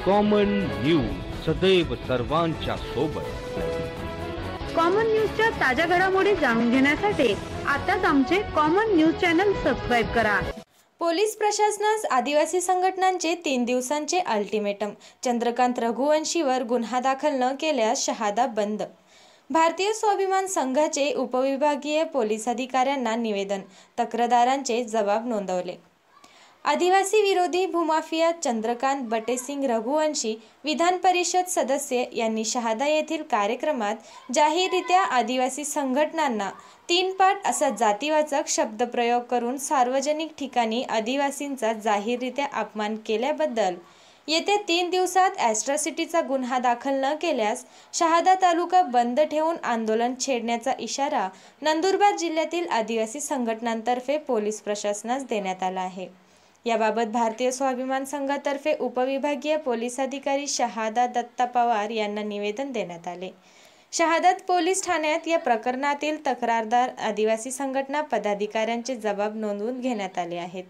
Common news सदैव सर्वांच्या सोबत। कॉमन न्यूजच्या ताज्या घडामोडी जाणून घेण्यासाठी आताच आमचे कॉमन न्यूज चॅनल सबस्क्राइब करा। पोलीस प्रशासनास आदिवासी संघटनांचे 3 दिवसांचे अल्टिमेटम। चंद्रकांत रघुवंशीवर गुन्हा दाखल न केल्यास शहादा बंद। भारतीय स्वाभिमान संघाचे उपविभागीय पोलीस अधिकाऱ्यांना निवेदन, तक्रारदारांचे जबाब नोंदवले। आदिवासी विरोधी भूमाफिया चंद्रकांत बटेसिंग रघुवंशी विधान परिषद सदस्य यांनी शहादा येथील कार्यक्रमात जाहीररित्या आदिवासी संघटनांना 3 पाट असा जातीवाचक शब्दप्रयोग करून सार्वजनिक ठिकाणी आदिवासींचा जाहीररित्या अपमान केल्याबद्दल येत्या 3 दिवसात ॲट्रॉसिटीचा गुन्हा दाखल न केल्यास शहादा तालुका बंद ठेवून आंदोलन छेडण्याचा इशारा नंदुरबार जिल्ह्यातील आदिवासी संघटनांतर्फे पोलीस प्रशासनास देण्यात आला आहे। याबाबत भारतीय स्वाभिमान संघातर्फे उपविभागीय पोलीस अधिकारी शहादा दत्ता पवार यांना निवेदन देण्यात आले। शहादात पोलीस ठाण्यात या प्रकरणातील तक्रारदार आदिवासी संघटना पदाधिकाऱ्यांचे जबाब नोंदवून घेण्यात आले आहेत।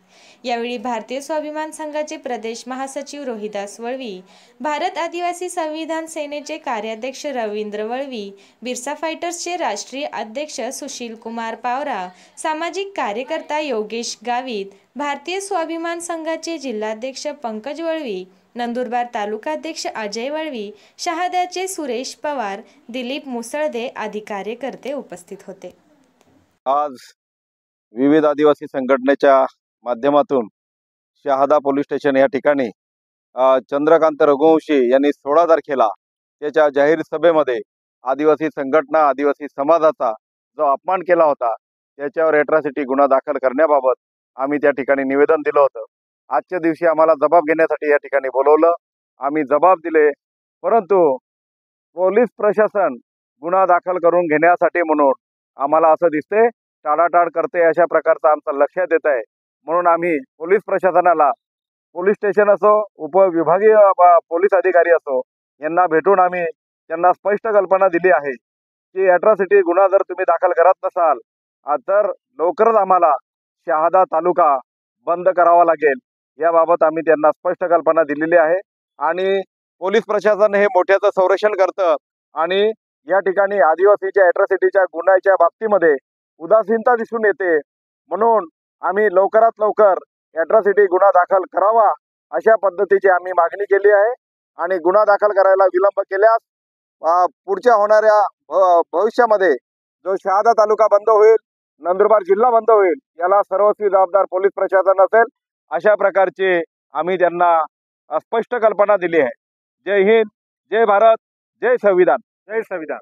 यावेळी भारतीय स्वाभिमान संघाचे प्रदेश महासचिव रोहिदास वळवी, भारत आदिवासी संविधान सेनेचे कार्याध्यक्ष रवींद्र वळवी, बिरसा फायटर्सचे राष्ट्रीय अध्यक्ष सुशील कुमार पावरा, सामाजिक कार्यकर्ता योगेश गावित, भारतीय स्वाभिमान संघाचे जिल्हाध्यक्ष पंकज वळवी, नंदुरबार तालुकाध्यक्ष अजय वळवी, शहाद्याचे सुरेश पवार, दिलीप मुसळदे आदी कार्यकर्ते उपस्थित होते। आज विविध आदिवासी संघटनेच्या माध्यमातून शहादा पोलीस स्टेशन या ठिकाणी चंद्रकांत रघुवंशी यांनी 16 तारखेला त्याच्या जाहीर सभेमध्ये आदिवासी संघटना आदिवासी समाजाचा जो अपमान केला होता त्याच्यावर ॲट्रॉसिटी गुन्हा दाखल करण्याबाबत आम्ही त्या ठिकाणी निवेदन दिलं होतं। आजच्या दिवशी आम्हाला जबाब घेण्यासाठी या ठिकाणी बोलवलं, आम्ही जबाब दिले, परंतु पोलीस प्रशासन गुन्हा दाखल करून घेण्यासाठी म्हणून आम्हाला असं दिसते टाळाटाळ करते, अशा प्रकारचं आमचं लक्षात येत आहे। म्हणून आम्ही पोलीस प्रशासनाला, पोलीस स्टेशन असो, उपविभागीय पोलीस अधिकारी असो, यांना भेटून आम्ही त्यांना स्पष्ट कल्पना दिली आहे की ॲट्रॉसिटी गुन्हा जर तुम्ही दाखल करत नसाल तर लवकरच आम्हाला शहादा तालुका बंद करावा लागेल। याबाबत आम्ही त्यांना स्पष्ट कल्पना दिलेली आहे आणि पोलीस प्रशासन हे मोठ्याचं संरक्षण करतं आणि या ठिकाणी आदिवासीच्या ॲट्रॉसिटीच्या गुन्ह्याच्या बाबतीमध्ये उदासीनता दिसून येते। म्हणून आम्ही लवकरात लवकर ॲट्रॉसिटी गुन्हा दाखल करावा अशा पद्धतीची आम्ही मागणी केली आहे आणि गुन्हा दाखल करायला विलंब केल्यास पुढच्या होणाऱ्या भविष्यामध्ये जो शहादा तालुका बंद होईल, नंदुरबार जिल्हा बंद होईल, याला सर्वस्वी जबाबदार पोलीस प्रशासन असेल, अशा प्रकारची आम्ही त्यांना स्पष्ट कल्पना दिली आहे। जय हिंद, जय भारत, जय संविधान, जय संविधान।